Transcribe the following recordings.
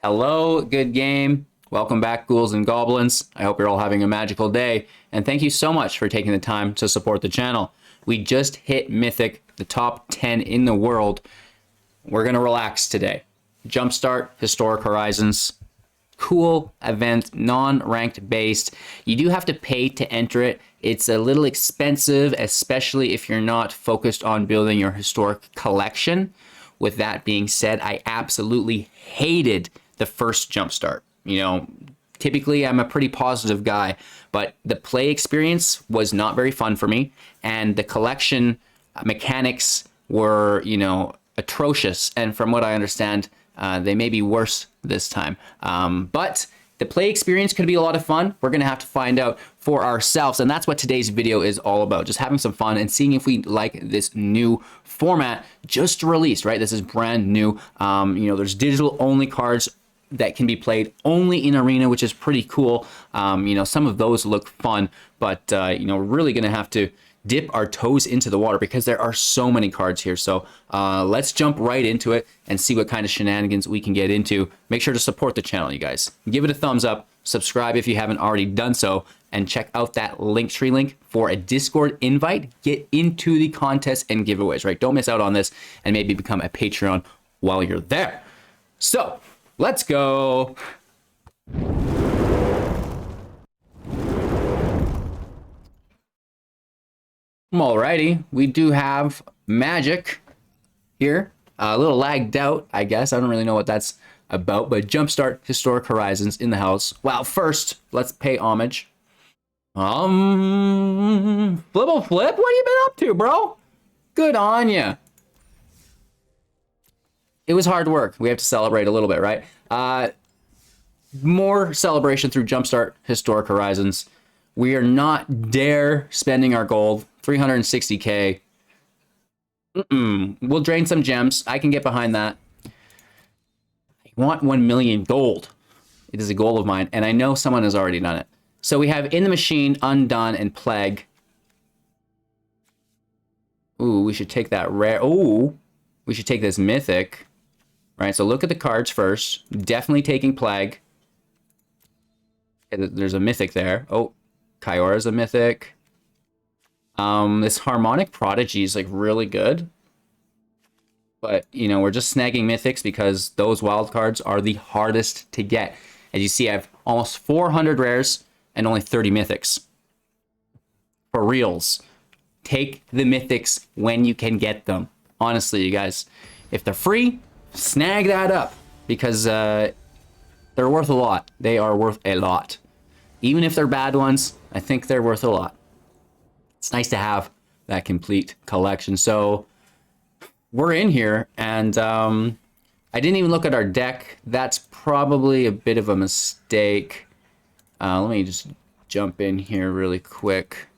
Hello, good game. Welcome back, ghouls and goblins. I hope you're all having a magical day, and thank you so much for taking the time to support the channel. We just hit Mythic, the top 10 in the world. We're gonna relax today. JumpStart, Historic Horizons. Cool event, non-ranked based. You do have to pay to enter it. It's a little expensive, especially if you're not focused on building your historic collection. With that being said, I absolutely hated the first Jumpstart. You know, typically I'm a pretty positive guy, but the play experience was not very fun for me, and the collection mechanics were, you know, atrocious. And from what I understand, they may be worse this time. But the play experience could be a lot of fun. We're gonna have to find out for ourselves, and that's what today's video is all about. Just having some fun and seeing if we like this new format just released, right? This is brand new. You know, there's digital only cards that can be played only in Arena, which is pretty cool. You know, some of those look fun, but you know, we're really gonna have to dip our toes into the water because there are so many cards here. So let's jump right into it and see what kind of shenanigans we can get into. Make sure to support the channel, you guys. Give it a thumbs up, subscribe if you haven't already done so, and check out that Linktree link for a Discord invite. Get into the contest and giveaways, right? Don't miss out on this, and maybe become a Patreon while you're there. So let's go. Alrighty, we do have Magic here. A little lagged out, I guess. I don't really know what that's about, but Jumpstart Historic Horizons in the house. Well, first, let's pay homage. Flibble Flip, what have you been up to, bro? Good on ya. It was hard work. We have to celebrate a little bit, right? More celebration through Jumpstart Historic Horizons. We are not dare spending our gold. 360k. We'll drain some gems. I can get behind that. I want 1 million gold. It is a goal of mine, and I know someone has already done it. So we have In the Machine, Undone, and Plague. Ooh, we should take that rare. Ooh, we should take this Mythic. Right, so look at the cards first. Definitely taking Plague. Okay, there's a Mythic there. Oh, Kyora's a Mythic. This Harmonic Prodigy is like really good. But, you know, we're just snagging Mythics because those wild cards are the hardest to get. As you see, I have almost 400 rares and only 30 Mythics. For reals. Take the Mythics when you can get them. Honestly, you guys. If they're free, snag that up. Because they're worth a lot. They are worth a lot. Even if they're bad ones, I think they're worth a lot. It's nice to have that complete collection. So we're in here, and I didn't even look at our deck. That's probably a bit of a mistake. Let me just jump in here really quick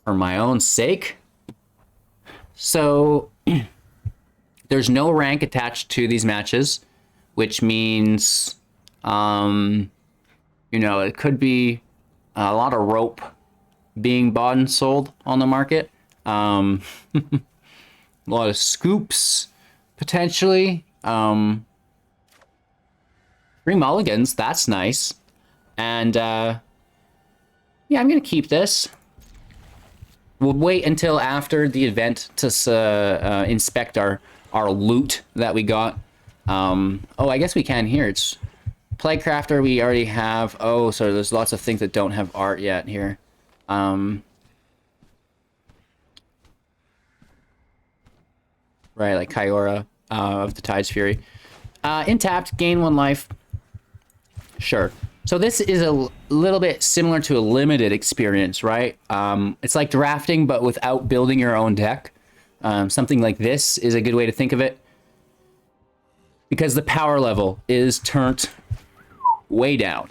for my own sake. So there's no rank attached to these matches, which means, you know, it could be a lot of rope being bought and sold on the market. A lot of scoops, potentially. 3 mulligans, that's nice. And, yeah, I'm going to keep this. We'll wait until after the event to inspect our loot that we got. Oh, I guess we can here. It's Plaguecrafter we already have. Oh, so there's lots of things that don't have art yet here. Right, like Kyora of the Tide's Fury. Intapped, gain 1 life. Sure. So this is a little bit similar to a limited experience, right? It's like drafting, but without building your own deck. Something like this is a good way to think of it. Because the power level is turned way down.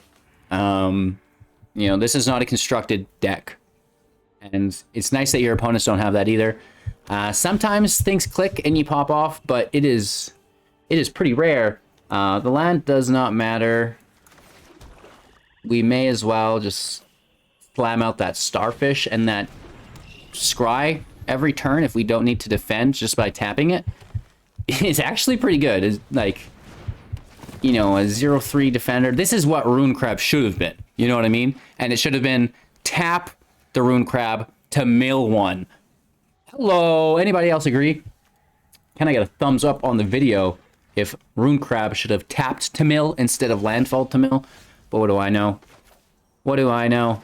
You know, this is not a constructed deck. And it's nice that your opponents don't have that either. Sometimes things click and you pop off, but it is pretty rare. The land does not matter. We may as well just slam out that Starfish and that Scry every turn if we don't need to defend just by tapping it. It's actually pretty good. It's like, you know, a 0/3 defender. This is what Rune Crab should have been. You know what I mean? And it should have been tap the Rune Crab to mill one. Hello, anybody else agree? Can I get a thumbs up on the video if Rune Crab should have tapped to mill instead of landfall to mill? But what do I know? What do I know?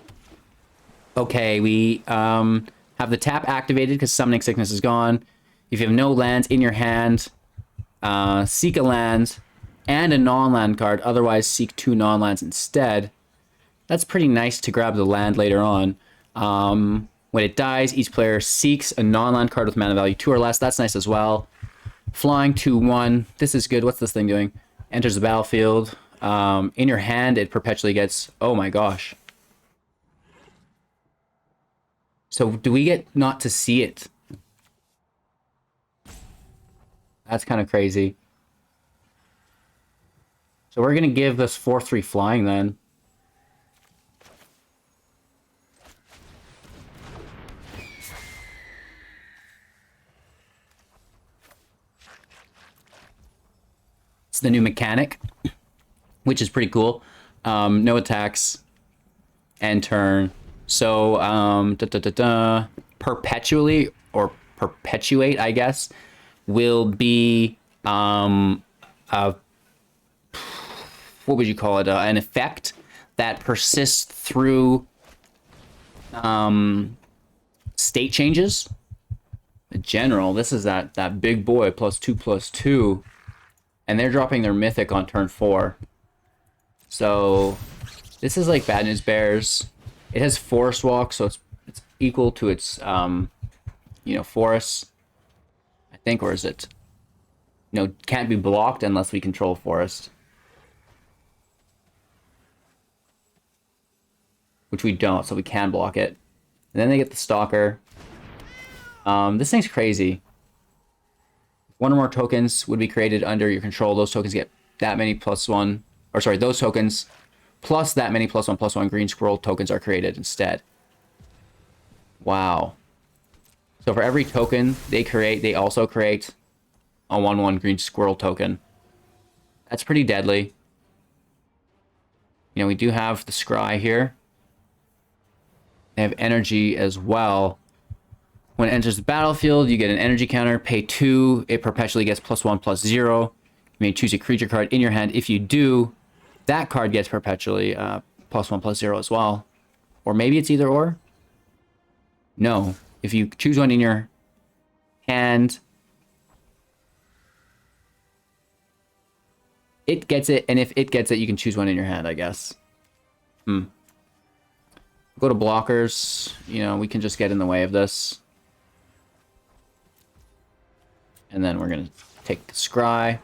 Okay, we have the tap activated because Summoning Sickness is gone. If you have no lands in your hand, seek a land and a non-land card. Otherwise, seek 2 non-lands instead. That's pretty nice to grab the land later on. When it dies, each player seeks a non-land card with mana value 2 or less. That's nice as well. Flying 2/1. This is good. What's this thing doing? Enters the battlefield. In your hand, it perpetually gets... Oh my gosh. So do we get not to see it? That's kind of crazy. So we're going to give this 4/3 flying then. It's the new mechanic, which is pretty cool. No attacks. End turn. So, perpetually, or perpetuate, I guess, will be, what would you call it? An effect that persists through, state changes. In general, this is that big boy, +2/+2, and they're dropping their mythic on turn 4. So, this is like Bad News Bears. It has Forest Walk, so it's equal to its, you know, forests, I think, or is it? No, can't be blocked unless we control forest. Which we don't, so we can block it. And then they get the Stalker. This thing's crazy. 1 or more tokens would be created under your control. Those tokens get that many +1, or sorry, those tokens plus that many +1/+1 green scroll tokens are created instead. Wow. So for every token they create, they also create a 1/1 green squirrel token. That's pretty deadly. You know, we do have the scry here. They have energy as well. When it enters the battlefield, you get an energy counter. Pay 2. It perpetually gets +1/+0. You may choose a creature card in your hand. If you do, that card gets perpetually +1/+0 as well. Or maybe it's either or. No. If you choose one in your hand, it gets it. And if it gets it, you can choose one in your hand, I guess. Go to blockers. You know, we can just get in the way of this. And then we're going to take the scry.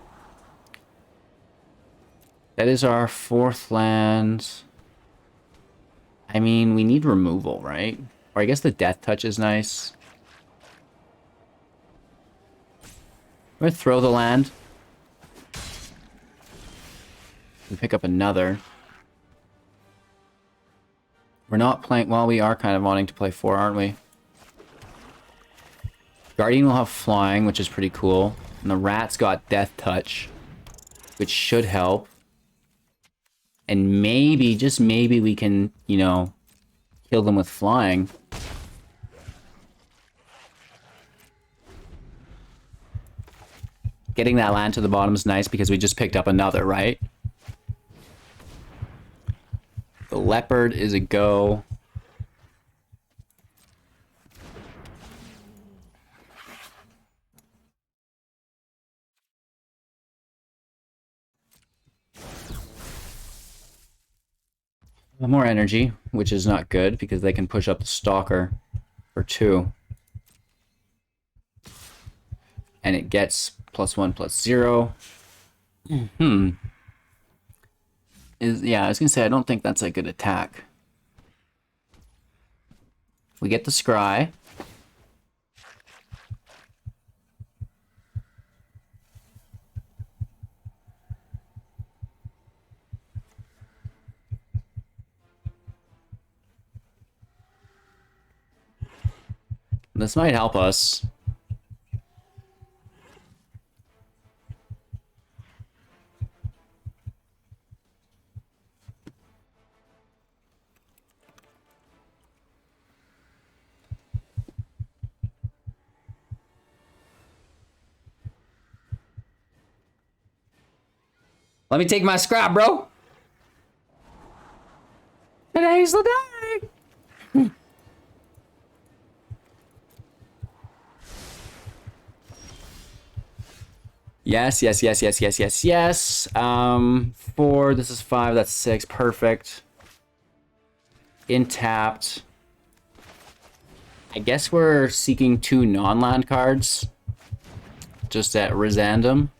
That is our 4th land. I mean, we need removal, right? Or I guess the Death Touch is nice. We're going to throw the land. We pick up another. We're not playing... Well, we are kind of wanting to play 4, aren't we? Guardian will have flying, which is pretty cool. And the rat's got Death Touch, which should help. And maybe, just maybe, we can, you know, kill them with flying. Getting that land to the bottom is nice because we just picked up another, right? The leopard is a go. More energy, which is not good because they can push up the Stalker for 2. And it gets +1/+0. Yeah, I was gonna say, I don't think that's a good attack. We get the scry. This might help us. Let me take my scrap, bro. Today's the day. Yes, yes, yes, yes, yes, yes, yes. 4, this is 5, that's 6, perfect. Intapped. I guess we're seeking 2 non-land cards. Just at random.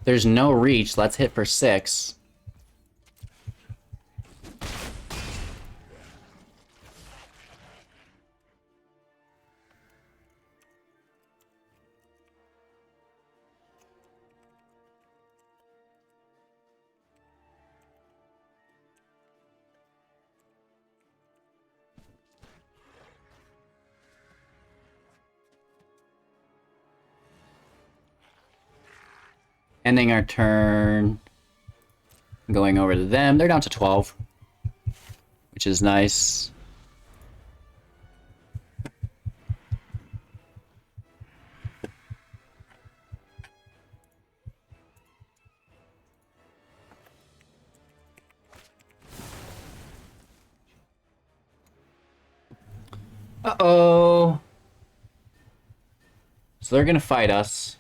There's no reach, let's hit for 6. Ending our turn. Going over to them. They're down to 12. Which is nice. Uh-oh. So they're gonna fight us.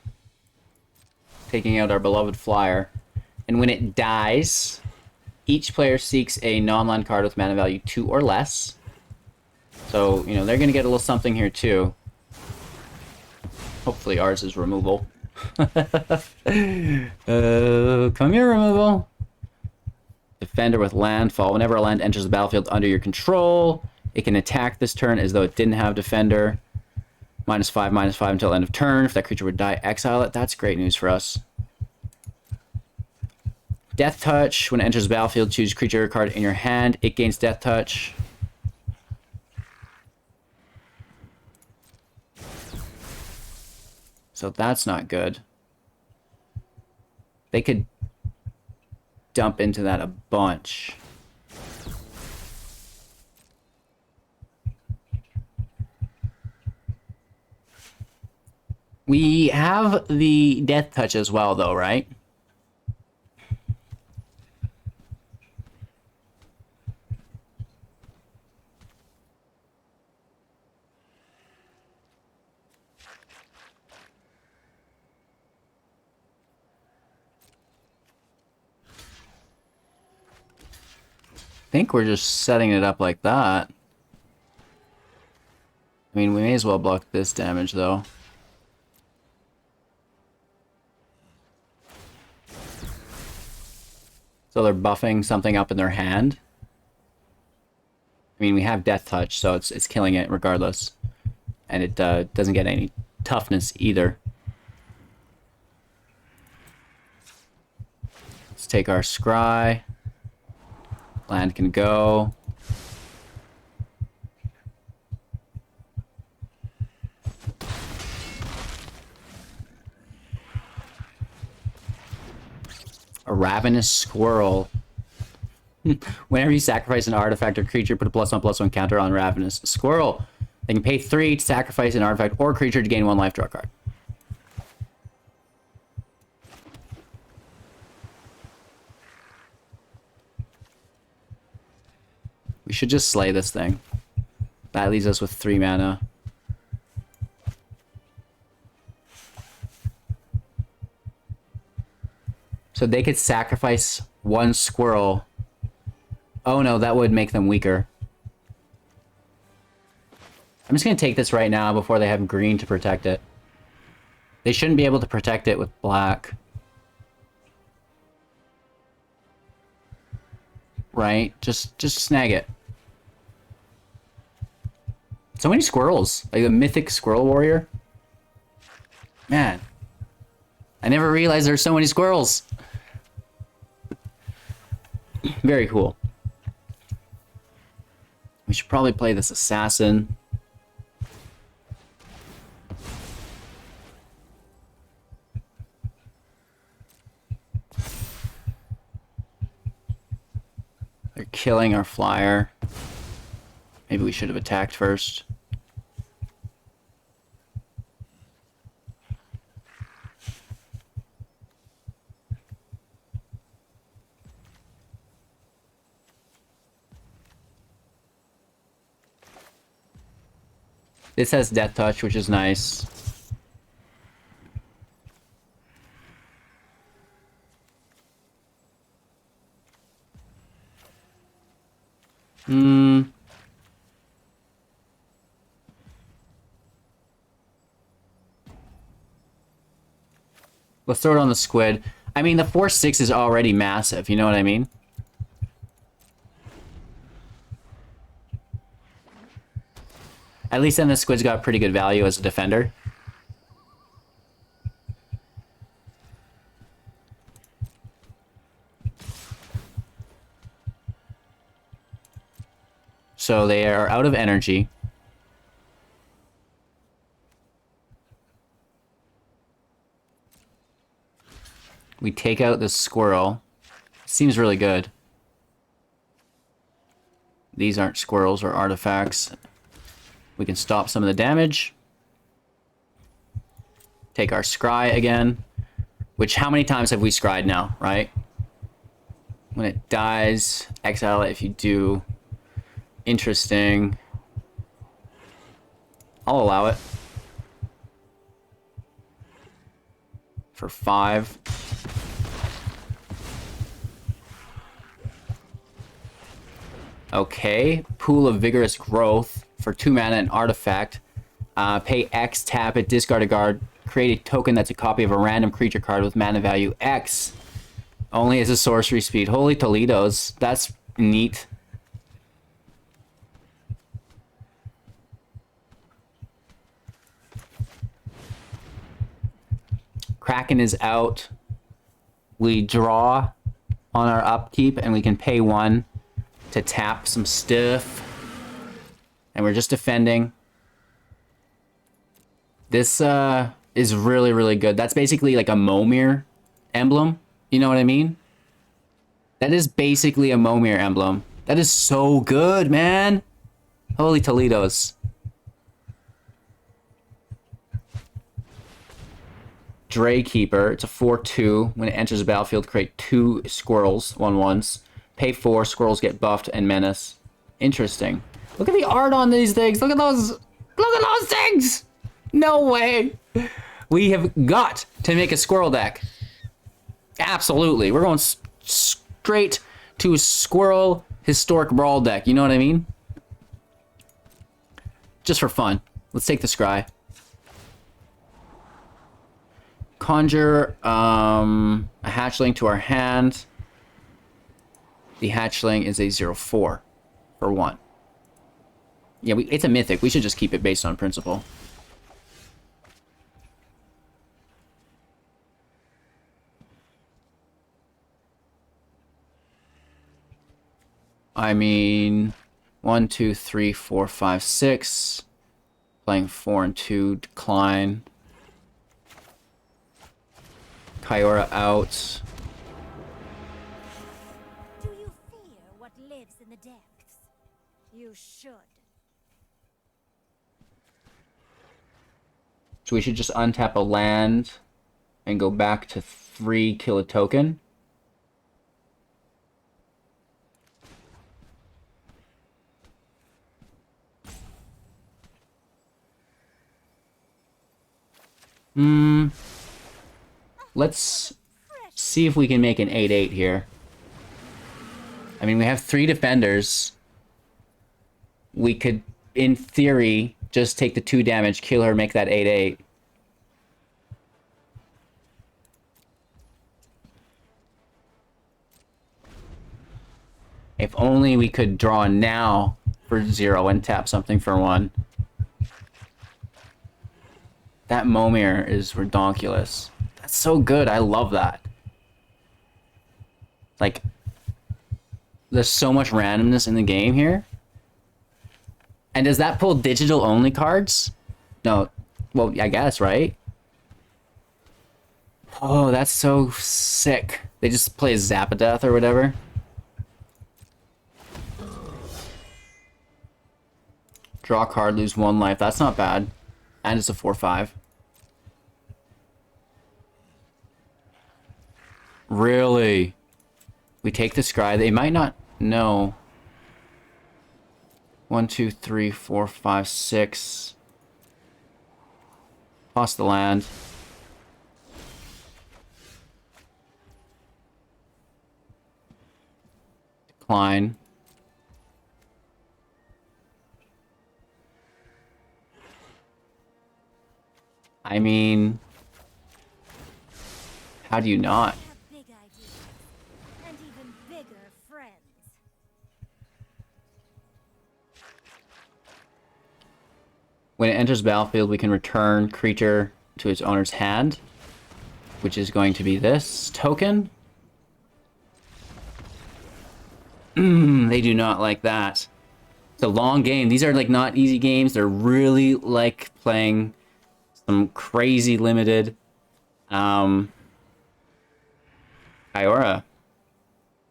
Taking out our beloved flyer. And when it dies, each player seeks a non-land card with mana value 2 or less. So, you know, they're gonna get a little something here too. Hopefully ours is removal. Come here, removal. Defender with landfall. Whenever a land enters the battlefield under your control, it can attack this turn as though it didn't have defender. -5/-5 until end of turn. If that creature would die, exile it. That's great news for us. Death Touch. When it enters the battlefield, choose creature card in your hand. It gains Death Touch. So that's not good. They could dump into that a bunch. We have the Death Touch as well, though, right? I think we're just setting it up like that. I mean, we may as well block this damage, though. So they're buffing something up in their hand. I mean, we have Death Touch, so it's killing it regardless. And it doesn't get any toughness either. Let's take our Scry. Land can go. A Ravenous Squirrel. Whenever you sacrifice an artifact or creature, put a +1/+1 counter on Ravenous Squirrel. They can pay 3 to sacrifice an artifact or creature to gain 1 life, draw a card. We should just slay this thing. That leaves us with 3 mana. So they could sacrifice 1 squirrel. Oh no, that would make them weaker. I'm just going to take this right now before they have green to protect it. They shouldn't be able to protect it with black. Right? Just snag it. So many squirrels. Like the mythic squirrel warrior. Man. I never realized there's so many squirrels. Very cool. We should probably play this assassin. They're killing our flyer. Maybe we should have attacked first. This has Death Touch, which is nice. Let's throw it on the squid. I mean, the 4/6 is already massive, you know what I mean? At least then the squid's got pretty good value as a defender. So they are out of energy. We take out the squirrel. Seems really good. These aren't squirrels or artifacts. We can stop some of the damage. Take our scry again. Which, how many times have we scried now, right? When it dies, exile it if you do. Interesting. I'll allow it. For 5. Okay. Pool of Vigorous Growth for 2 mana and artifact. Pay X, tap it, discard a card, create a token that's a copy of a random creature card with mana value X. Only as a sorcery speed. Holy Toledo's. That's neat. Kraken is out. We draw on our upkeep and we can pay 1 to tap some stuff. And we're just defending. This is really, really good. That's basically like a Momir emblem. You know what I mean? That is basically a Momir emblem. That is so good, man. Holy Toledo's. Draykeeper. It's a 4/2. When it enters the battlefield, create 2 squirrels, 1/1s. Pay 4, squirrels get buffed and menace. Interesting. Look at the art on these things. Look at those. Look at those things. No way. We have got to make a squirrel deck. Absolutely. We're going straight to a squirrel historic brawl deck. You know what I mean? Just for fun. Let's take the scry. Conjure a hatchling to our hand. The hatchling is a 0/4 for 1. Yeah, it's a mythic. We should just keep it based on principle. I mean, 1, 2, 3, 4, 5, 6. Playing 4 and 2, decline. Kyora out. Do you fear what lives in the depths? You should. So we should just untap a land and go back to 3, kill a token. Let's see if we can make an 8/8 here. I mean, we have 3 defenders. We could, in theory, just take the 2 damage, kill her, make that 8/8. If only we could draw now for 0 and tap something for 1. That Momir is redonkulous. That's so good. I love that. Like, there's so much randomness in the game here. And does that pull digital only cards? No. Well, I guess, right? Oh, that's so sick. They just play Zappadeath or whatever. Draw a card, lose 1 life. That's not bad. And it's a 4/5. Really? We take the scry. They might not know. 1, 2, 3, 4, 5, 6. Toss the land. Decline. I mean, how do you not? I have big ideas. And even bigger friends. When it enters the battlefield, we can return creature to its owner's hand, which is going to be this token. They do not like that. It's a long game. These are like not easy games. They're really like playing some crazy limited Iora.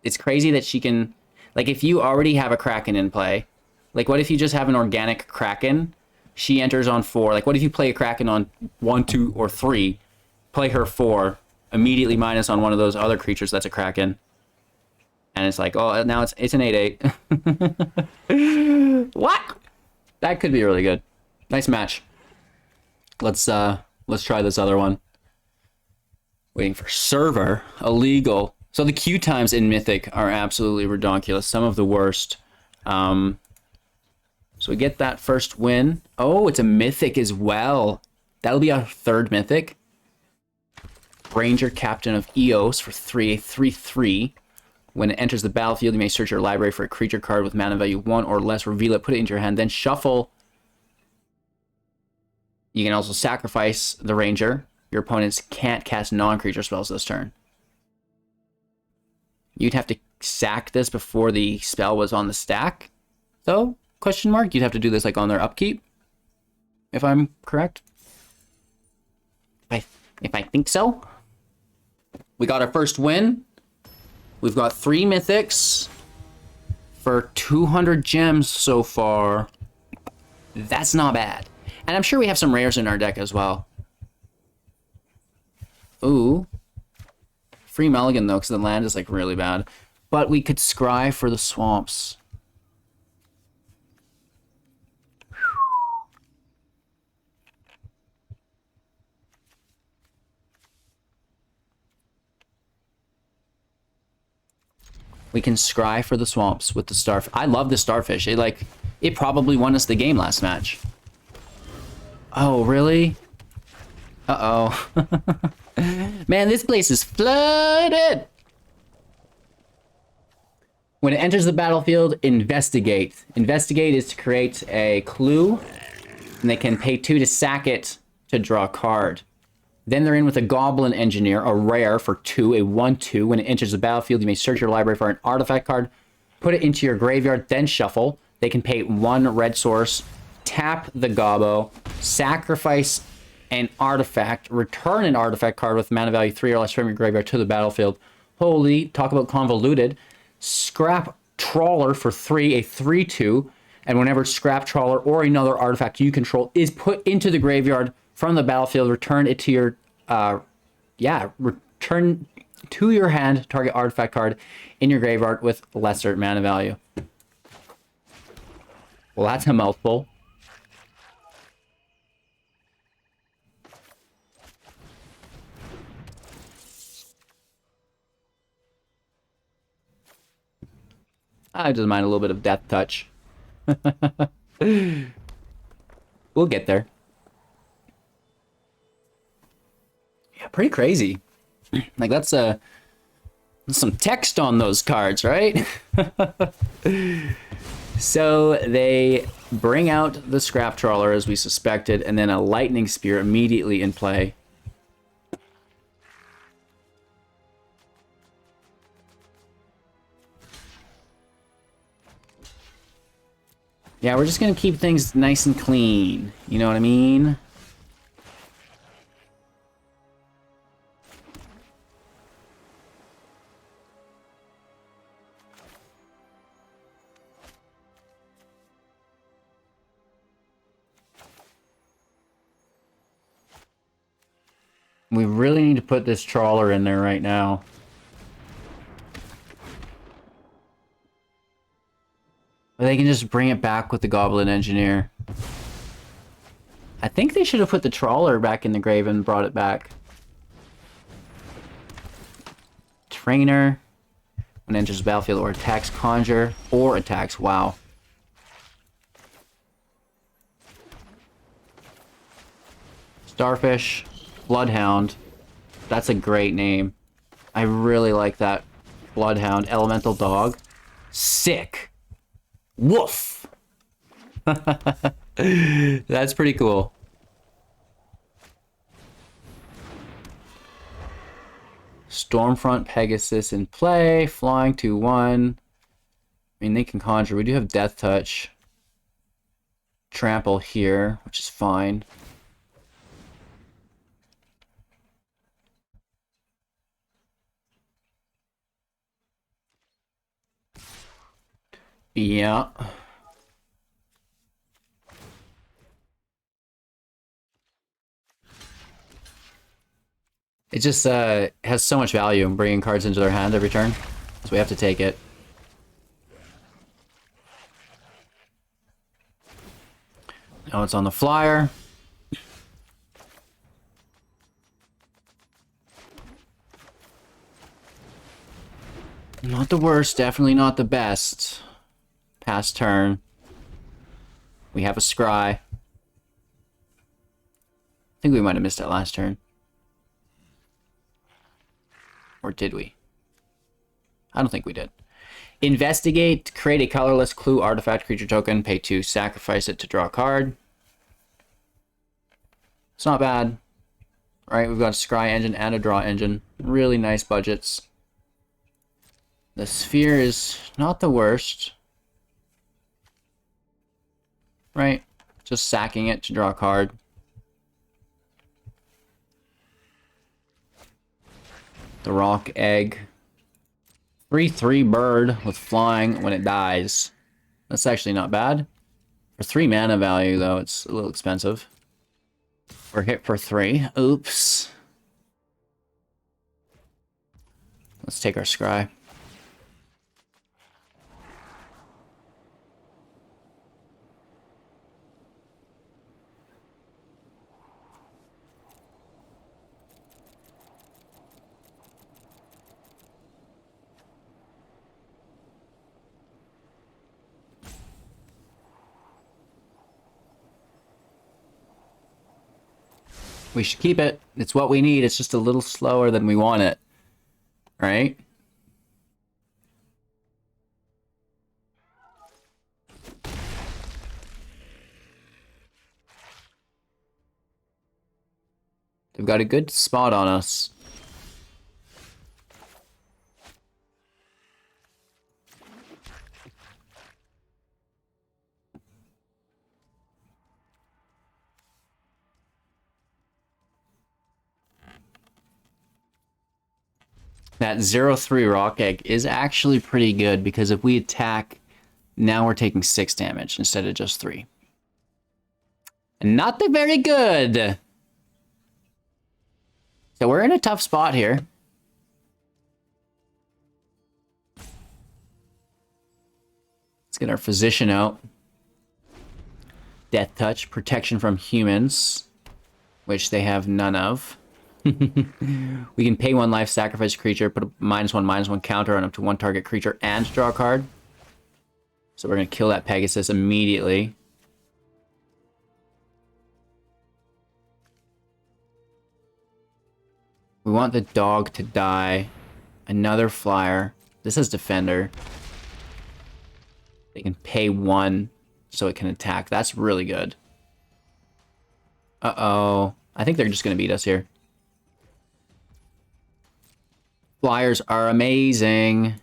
It's crazy that she can, like, if you already have a Kraken in play, like what if you just have an organic Kraken? She enters on 4. Like what if you play a Kraken on 1, 2, or 3, play her 4, immediately minus on one of those other creatures that's a Kraken. And it's like, oh, now it's an 8/8. What? That could be really good. Nice match. Let's try this other one. Waiting for server. Illegal. So the queue times in Mythic are absolutely redonkulous. Some of the worst. So we get that first win. Oh, it's a Mythic as well. That'll be our 3rd Mythic. Ranger, Captain of Eos for 3, a 3/3. When it enters the battlefield, you may search your library for a creature card with mana value 1 or less, reveal it, put it into your hand, then shuffle. You can also sacrifice the Ranger. Your opponents can't cast non-creature spells this turn. You'd have to sack this before the spell was on the stack, though? Question mark. You'd have to do this like on their upkeep, if I'm correct. If I think so. We got our first win. We've got 3 mythics for 200 gems so far. That's not bad. And I'm sure we have some rares in our deck as well. Ooh. Free mulligan though, because the land is like really bad. But we could scry for the swamps. We can scry for the swamps with the starfish. I love the starfish. It probably won us the game last match. Oh, really? Uh-oh. Man, this place is flooded! When it enters the battlefield, investigate. Investigate is to create a clue, and they can pay 2 to sack it to draw a card. Then they're in with a Goblin Engineer, a rare for 2, a 1/2. When it enters the battlefield, you may search your library for an artifact card, put it into your graveyard, then shuffle. They can pay 1 red source, tap the Gobbo, sacrifice an artifact, return an artifact card with mana value 3 or less from your graveyard to the battlefield. Holy, talk about convoluted. Scrap Trawler for 3, a 3/2. And whenever Scrap Trawler or another artifact you control is put into the graveyard from the battlefield, return it to your, return to your hand, target artifact card in your graveyard with lesser mana value. Well, that's a mouthful. I just mind a little bit of death touch. We'll get there. Yeah, pretty crazy. Like that's some text on those cards, right? So they bring out the Scrap Trawler as we suspected, and then a Lightning Spear immediately in play. Yeah, we're just gonna keep things nice and clean. You know what I mean? We really need to put this trawler in there right now. Or they can just bring it back with the Goblin Engineer. I think they should have put the trawler back in the grave and brought it back. Trainer. When enters the battlefield or attacks Conjure. Or attacks WoW. Starfish. Bloodhound. That's a great name. I really like that. Bloodhound. Elemental Dog. Sick. Woof. That's pretty cool. Stormfront Pegasus in play. Flying 2/1. I mean, they can conjure. We do have Death Touch. Trample here, which is fine. Yeah. It just has so much value in bringing cards into their hand every turn, so we have to take it. Now it's on the flyer. Not the worst, definitely not the best. Pass turn. We have a scry. I think we might have missed that last turn. Or did we? I don't think we did. Investigate. Create a colorless clue artifact creature token. Pay 2. Sacrifice it to draw a card. It's not bad. Right, we've got a scry engine and a draw engine. Really nice budgets. The sphere is not the worst. Right? Just sacking it to draw a card. The rock egg. 3/3 bird with flying when it dies. That's actually not bad. For 3 mana value, though, it's a little expensive. We're hit for 3. Oops. Let's take our scry. We should keep it. It's what we need. It's just a little slower than we want it. Right? They've got a good spot on us. That 0/3 rock egg is actually pretty good because if we attack, now we're taking 6 damage instead of just 3. Not very good. So we're in a tough spot here. Let's get our physician out. Death touch, protection from humans, which they have none of. We can pay 1 life, sacrifice a creature, put a -1/-1 counter on up to 1 target creature, and draw a card. So we're going to kill that Pegasus immediately. We want the dog to die. Another flyer. This is defender. They can pay 1 so it can attack. That's really good. Uh-oh. I think they're just going to beat us here. Flyers are amazing.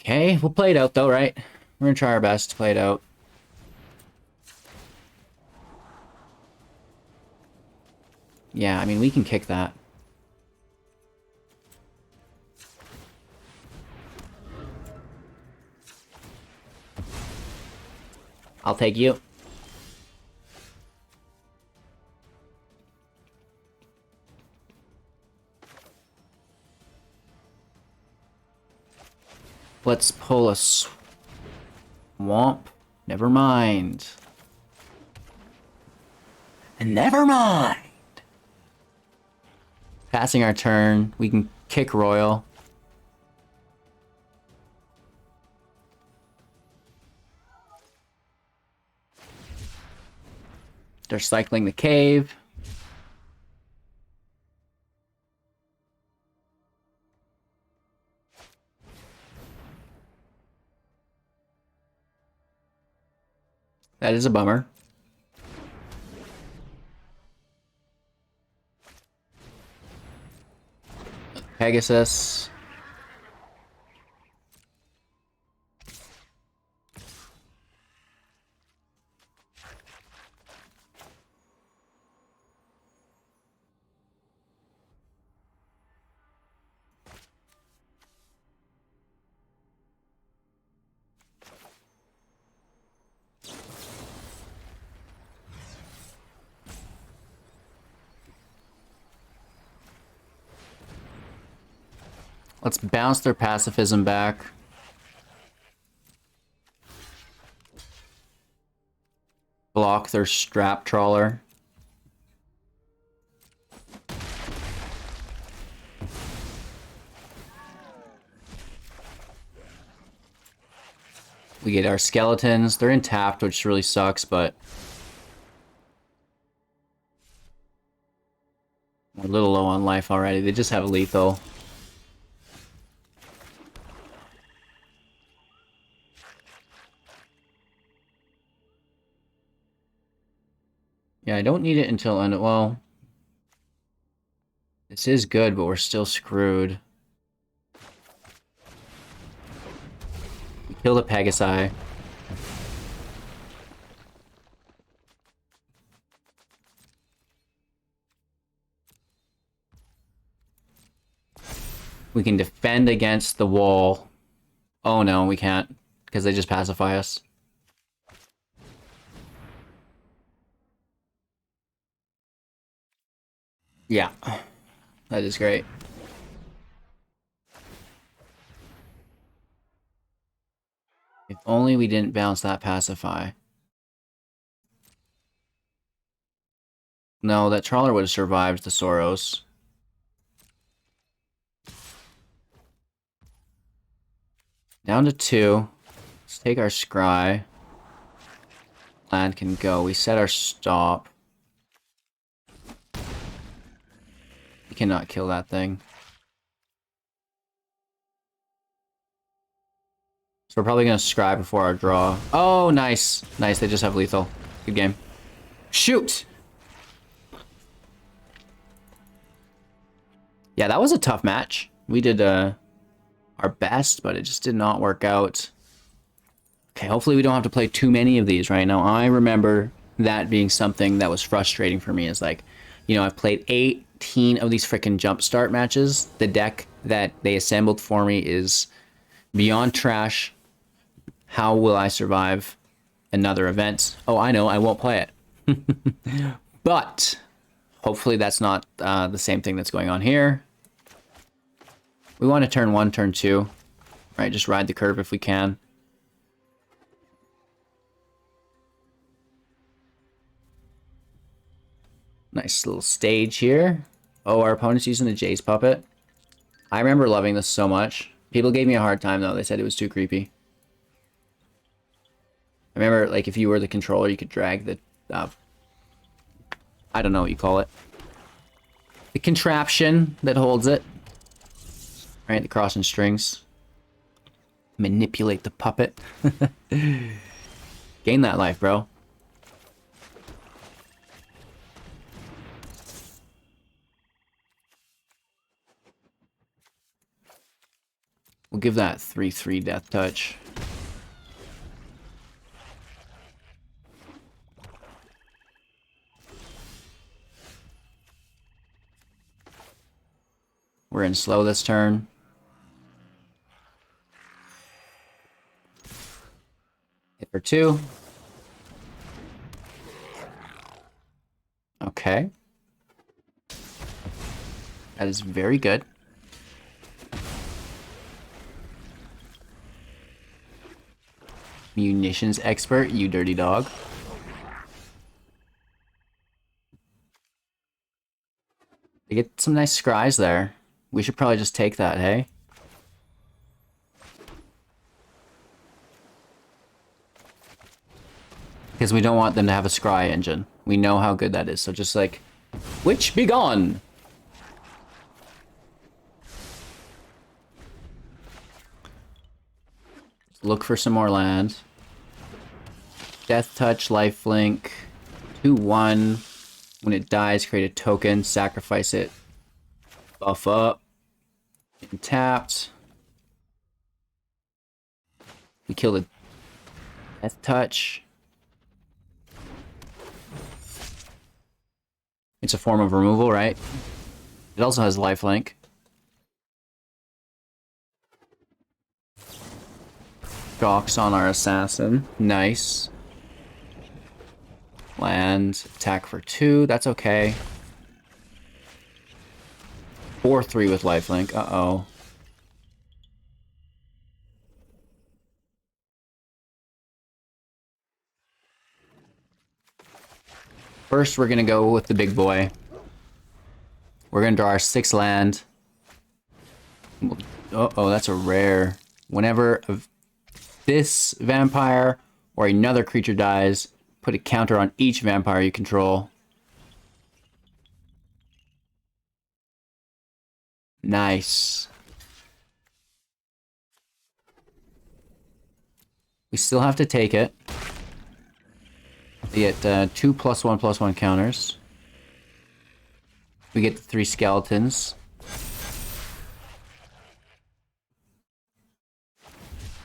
Okay, we'll play it out though, right? We're gonna try our best to play it out. Yeah, I mean, we can kick that. I'll take you. Let's pull a swamp. Never mind. And never mind. Passing our turn. We can kick Royal. They're cycling the cave. That is a bummer. Pegasus. Let's bounce their pacifism back. Block their strap trawler. We get our skeletons. They're in tapped, which really sucks, but we're a little low on life already. They just have lethal. Yeah, I don't need it until end. Well, this is good, but we're still screwed. We kill the Pegasi. We can defend against the wall. Oh no, we can't, because they just pacify us. Yeah, that is great. If only we didn't bounce that pacify. No, that trawler would have survived the Soros. Down to 2. Let's take our scry. Land can go. We set our stop. We cannot kill that thing. So we're probably going to scry before our draw. Oh, nice. Nice, they just have lethal. Good game. Shoot! Yeah, that was a tough match. We did our best, but it just did not work out. Okay, hopefully we don't have to play too many of these right now. I remember that being something that was frustrating for me, is like, you know, I've played 18 of these freaking JumpStart matches. The deck that they assembled for me is beyond trash. How will I survive another event? Oh, I know, I won't play it. But hopefully that's not the same thing that's going on here. We want to turn 1, turn 2. Right, just ride the curve if we can. Nice little stage here. Oh, our opponent's using the Jace puppet. I remember loving this so much. People gave me a hard time, though. They said it was too creepy. I remember, like, if you were the controller, you could drag the... I don't know what you call it. The contraption that holds it. Right, the crossing strings. Manipulate the puppet. Gain that life, bro. We'll give that 3/3 death touch. We're in slow this turn. Hit for 2. Okay. That is very good. Munitions expert, you dirty dog. They get some nice scries there. We should probably just take that, hey? Because we don't want them to have a scry engine. We know how good that is, so just like, witch be gone! Look for some more land. Death Touch, Lifelink, 2-1. When it dies, create a token, sacrifice it. Buff up. And tapped. We kill the Death Touch. It's a form of removal, right? It also has lifelink. Gawks on our assassin. Nice. Land. Attack for 2. That's okay. 4-3 with lifelink. Uh-oh. First, we're gonna go with the big boy. We're gonna draw our 6 land. Uh-oh, that's a rare. Whenever this vampire or another creature dies, put a counter on each vampire you control. Nice. We still have to take it. We get 2 +1/+1 counters. We get the 3 skeletons.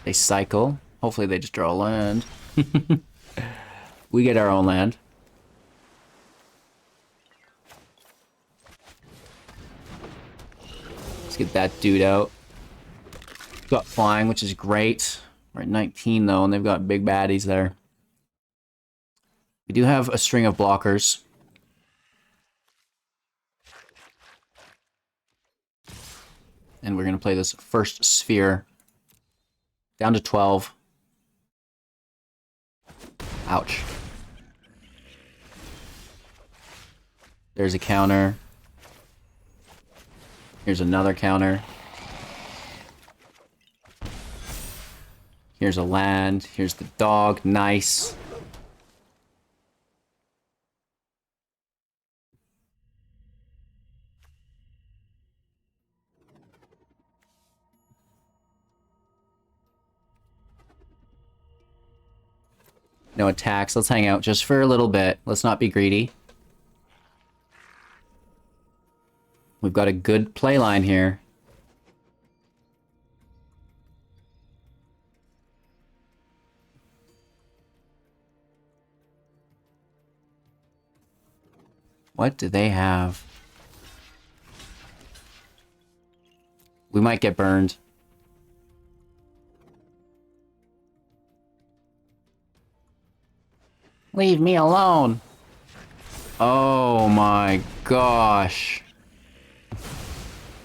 They cycle. Hopefully they just draw a land. We get our own land. Let's get that dude out. Got flying, which is great. We're at 19 though, and they've got big baddies there. We do have a string of blockers. And we're going to play this first sphere. Down to 12. Ouch. There's a counter. Here's another counter. Here's a land. Here's the dog. Nice. No attacks. Let's hang out just for a little bit. Let's not be greedy. We've got a good play line here. What do they have? We might get burned. Leave me alone. Oh my gosh.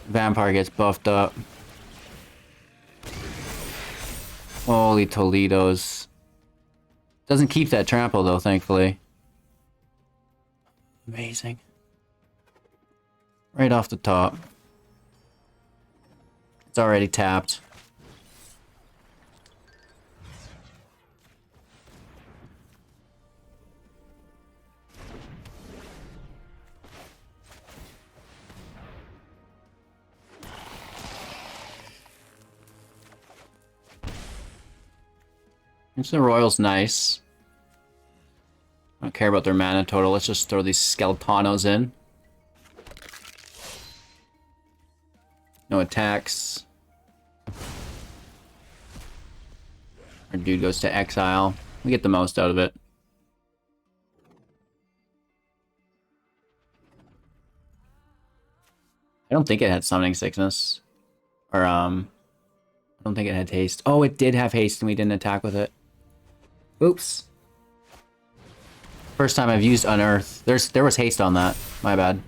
Vampire gets buffed up. Holy Toledos. Doesn't keep that trample though, thankfully. Amazing. Right off the top. It's already tapped. The Royal's nice. I don't care about their mana total. Let's just throw these Skeletonos in. No attacks. Our dude goes to exile. We get the most out of it. I don't think it had summoning sickness. Or, I don't think it had haste. Oh, it did have haste and we didn't attack with it. Oops. First time I've used Unearth. There was haste on that. My bad.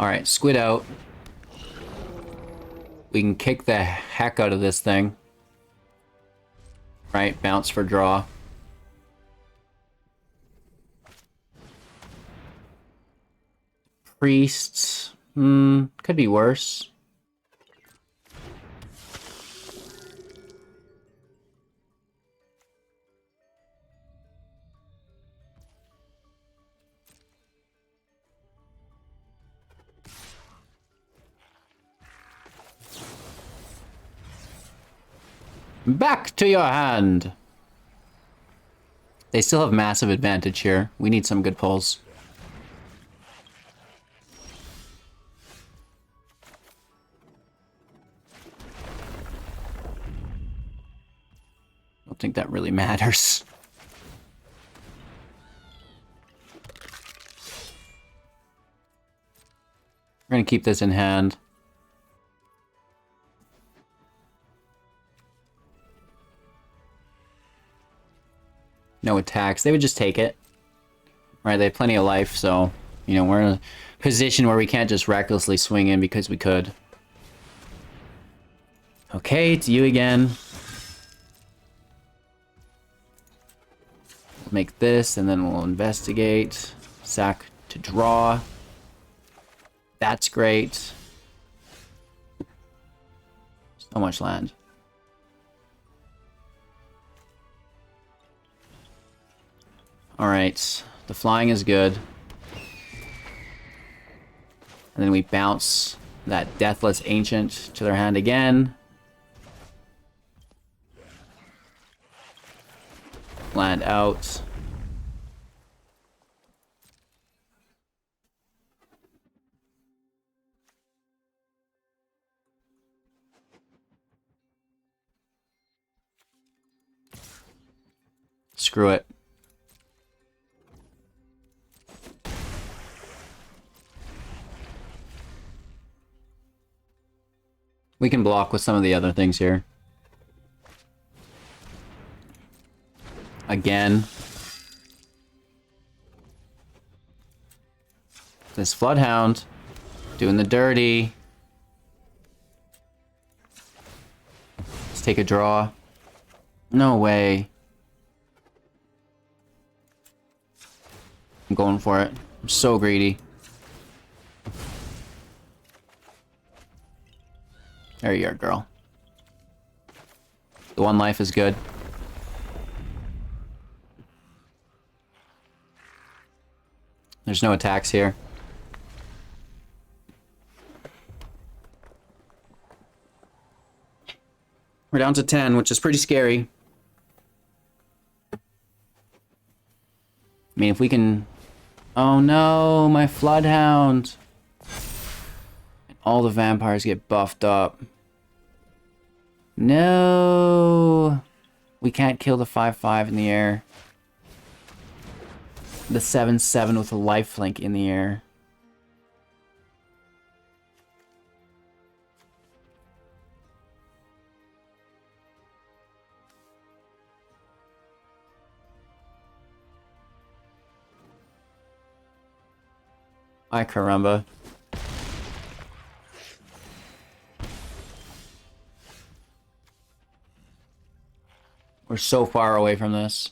Alright, squid out. We can kick the heck out of this thing. Right, bounce for draw. Priests. Could be worse. Back to your hand! They still have massive advantage here. We need some good pulls. I don't think that really matters. We're gonna keep this in hand. No attacks. They would just take it. Right, they have plenty of life, so, you know, we're in a position where we can't just recklessly swing in because we could. Okay, it's you again. We'll make this, and then we'll investigate. Sack to draw. That's great. So much land. Alright, the flying is good. And then we bounce that Deathless Ancient to their hand again. Land out. Screw it. We can block with some of the other things here. Again. This Floodhound doing the dirty. Let's take a draw. No way. I'm going for it. I'm so greedy. There you are, girl. The one life is good. There's no attacks here. We're down to 10, which is pretty scary. I mean, if we can... Oh no, my Floodhound! All the vampires get buffed up. No! We can't kill the 5/5 in the air. The 7/7 with a lifelink in the air. Ay caramba. We're so far away from this.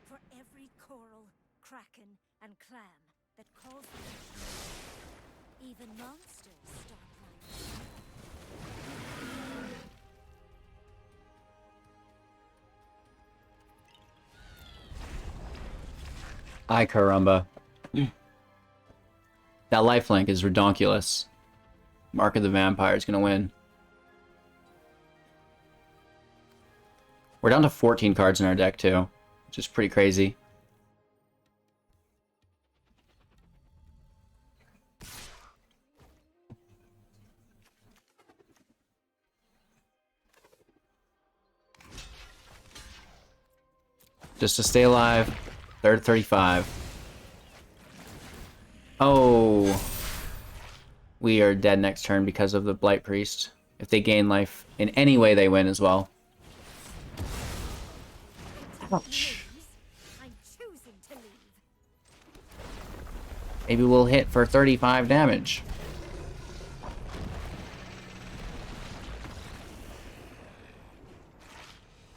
For every coral, kraken, and clam that calls them. Even monsters stop running. Ay caramba. That lifelink is redonkulous. Mark of the Vampire is gonna win. We're down to 14 cards in our deck too, which is pretty crazy. just to stay alive. Third 35. Oh. We are dead next turn because of the Blight Priest. If they gain life in any way, they win as well. Ouch. I'm choosing to leave. Maybe we'll hit for 35 damage.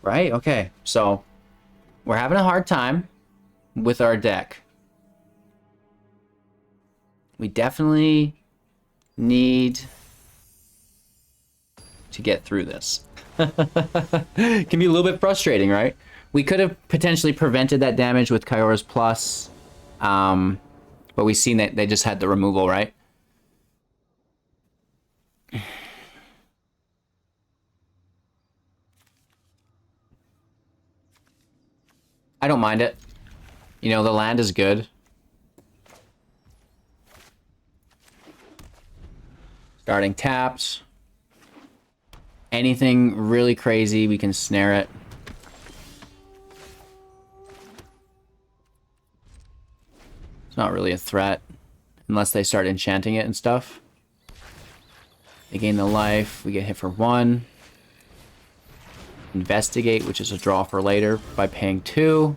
Right? Okay. So, we're having a hard time with our deck. We definitely need to get through this. It can be a little bit frustrating, right? We could have potentially prevented that damage with Kyora's Plus, but we've seen that they just had the removal, right? I don't mind it. You know, the land is good. Starting taps. Anything really crazy, we can snare it. It's not really a threat. Unless they start enchanting it and stuff. They gain the life. We get hit for 1. Investigate, which is a draw for later, by paying 2.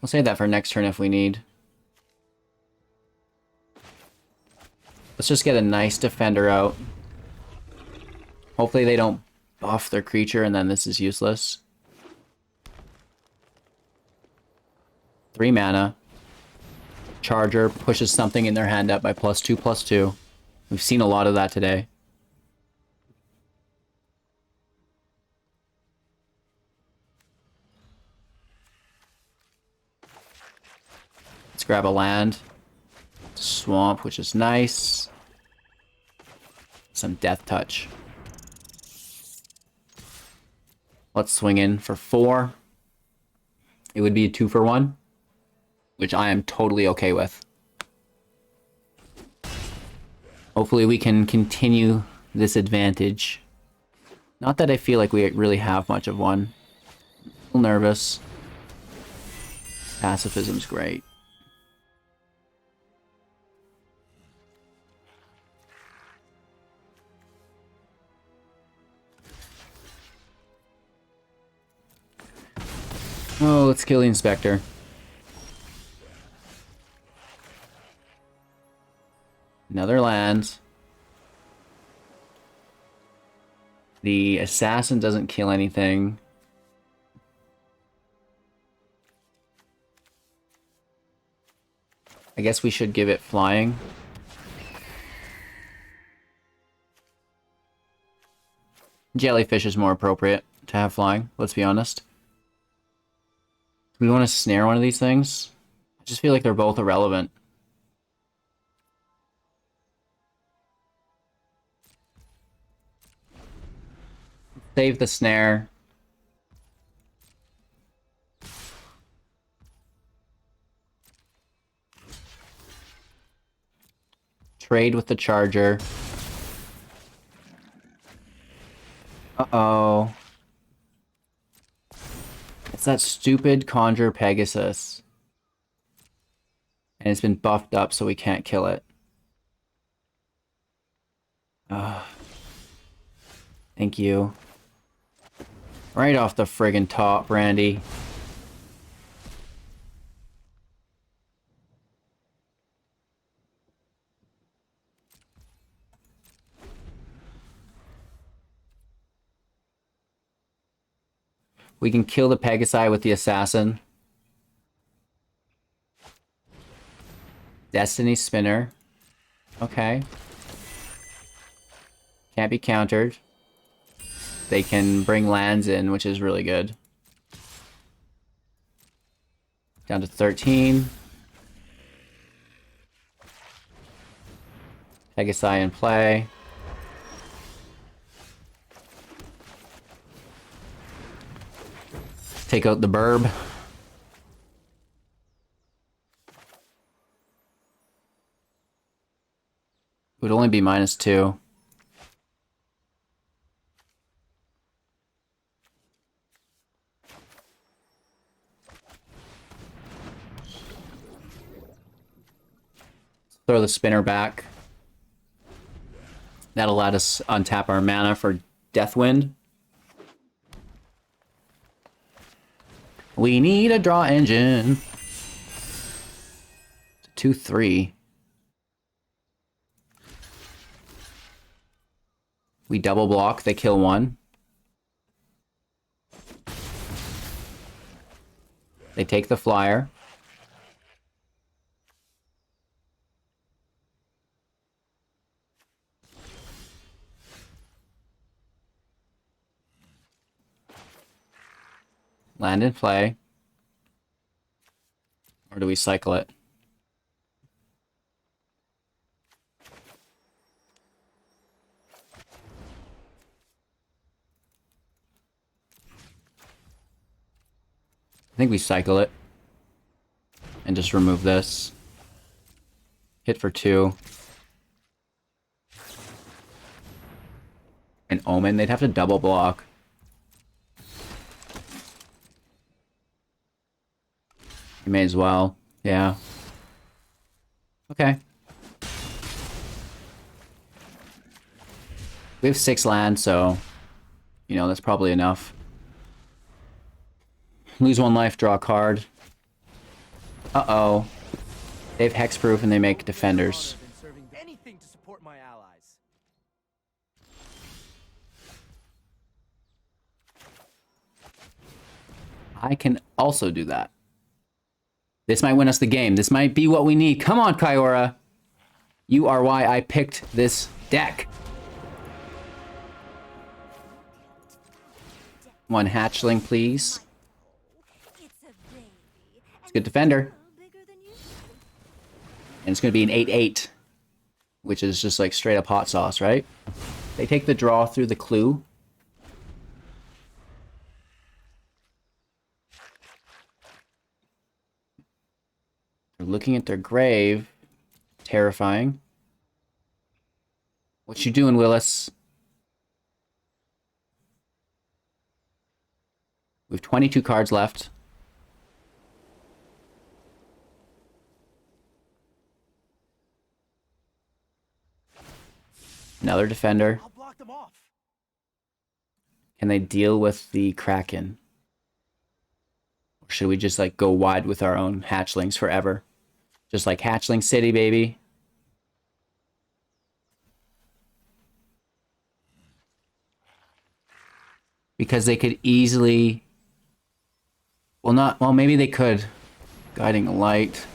We'll save that for next turn if we need. Let's just get a nice defender out. Hopefully they don't buff their creature and then this is useless. 3 mana. Charger pushes something in their hand up by +2/+2. We've seen a lot of that today. Let's grab a land. Swamp, which is nice. Some Death Touch. Let's swing in for 4. It would be a 2 for 1, which I am totally okay with. Hopefully we can continue this advantage. Not that I feel like we really have much of one. A little nervous. Pacifism's great. Oh, let's kill the Inspector. Another land. The Assassin doesn't kill anything. I guess we should give it flying. Jellyfish is more appropriate to have flying, let's be honest. Do we want to snare one of these things? I just feel like they're both irrelevant. Save the snare. Trade with the Charger. Uh-oh. It's that stupid Conjure Pegasus. And it's been buffed up so we can't kill it. Thank you. Right off the friggin' top, Randy. We can kill the Pegasi with the Assassin. Destiny Spinner. Okay. Can't be countered. They can bring lands in, which is really good. Down to 13. Pegasi in play. Take out the burb. Would only be -2. Throw the spinner back. That'll let us untap our mana for Deathwind. We need a draw engine. 2/3. We double block, they kill one. They take the flyer. Land and play. Or do we cycle it? I think we cycle it. And just remove this. Hit for 2. An Omen, they'd have to double block. You may as well. Yeah. Okay. We have 6 land, so you know, that's probably enough. Lose 1 life, draw a card. Uh-oh. They have hexproof and they make defenders. Anything to support my allies. I can also do that. This might win us the game. This might be what we need. Come on, Kyora. You are why I picked this deck. 1 hatchling, please. It's a good defender. And it's going to be an 8/8. Which is just like straight up hot sauce, right? They take the draw through the clue. They're looking at their grave. Terrifying. What you doing, Willis? We have 22 cards left. Another defender. I'll block them off. Can they deal with the Kraken? Or should we just like go wide with our own hatchlings forever? Just like Hatchling City, baby. Because they could easily... Well, maybe they could. Guiding Light.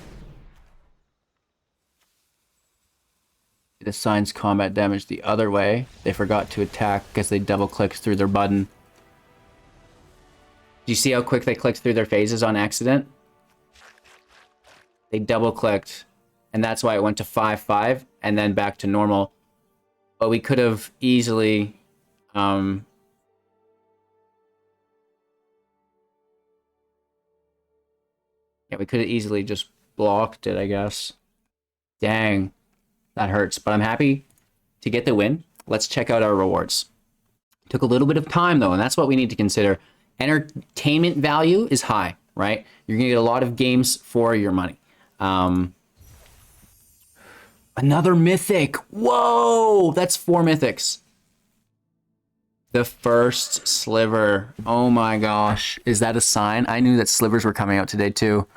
It assigns combat damage the other way. They forgot to attack because they double-clicked through their button. Do you see how quick they clicked through their phases on accident? They double-clicked, and that's why it went to 5/5, and then back to normal. But we could have easily... Yeah, we could have easily just blocked it, I guess. Dang. That hurts, but I'm happy to get the win. Let's check out our rewards. Took a little bit of time, though, and that's what we need to consider. Entertainment value is high, right? You're going to get a lot of games for your money. Another mythic. Whoa! That's 4 mythics. The first sliver. Oh my gosh. Is that a sign? I knew that slivers were coming out today, too.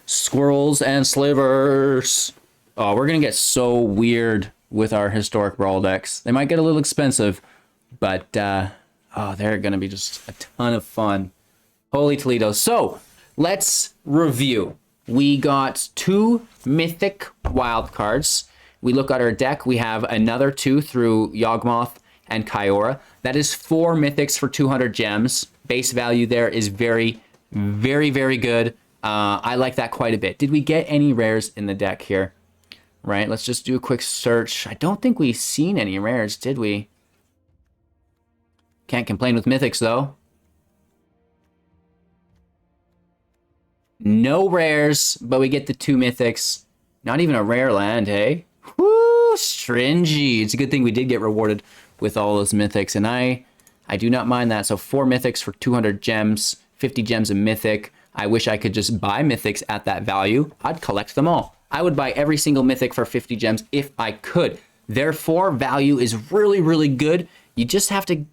Squirrels and slivers. Oh, we're going to get so weird with our historic brawl decks. They might get a little expensive, but oh, they're going to be just a ton of fun. Holy Toledo. So, let's review. We got 2 mythic wild cards. We look at our deck. We have another 2 through Yawgmoth and Kyora. That is 4 mythics for 200 gems. Base value there is very, very, very good. I like that quite a bit. Did we get any rares in the deck here? Right, let's just do a quick search. I don't think we've seen any rares, did we? Can't complain with mythics, though. No rares, but we get the 2 mythics. Not even a rare land, hey? Whoo, stringy. It's a good thing we did get rewarded with all those mythics, and I do not mind that. So 4 mythics for 200 gems, 50 gems a mythic. I wish I could just buy mythics at that value. I'd collect them all. I would buy every single mythic for 50 gems if I could. Therefore, value is really, really good. You just have to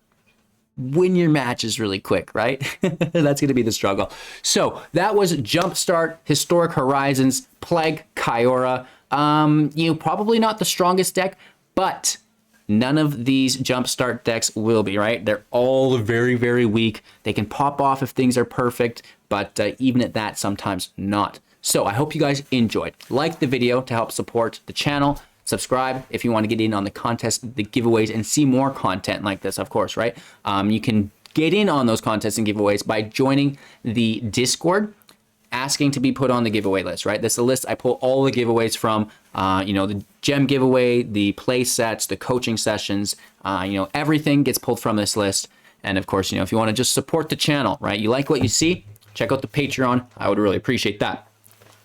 win your matches really quick, right? That's going to be the struggle. So that was JumpStart, Historic Horizons, Plague, Kyora. Probably not the strongest deck, but none of these JumpStart decks will be, right? They're all very, very weak. They can pop off if things are perfect, but even at that, sometimes not. So I hope you guys enjoyed. Like the video to help support the channel. Subscribe if you want to get in on the contest, the giveaways, and see more content like this, of course, right? You can get in on those contests and giveaways by joining the Discord, asking to be put on the giveaway list, right? This is a list I pull all the giveaways from, the gem giveaway, the play sets, the coaching sessions, everything gets pulled from this list. And of course, if you want to just support the channel, right? You like what you see, check out the Patreon. I would really appreciate that.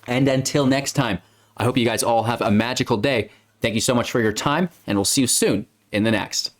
And until next time, I hope you guys all have a magical day. Thank you so much for your time, and we'll see you soon in the next.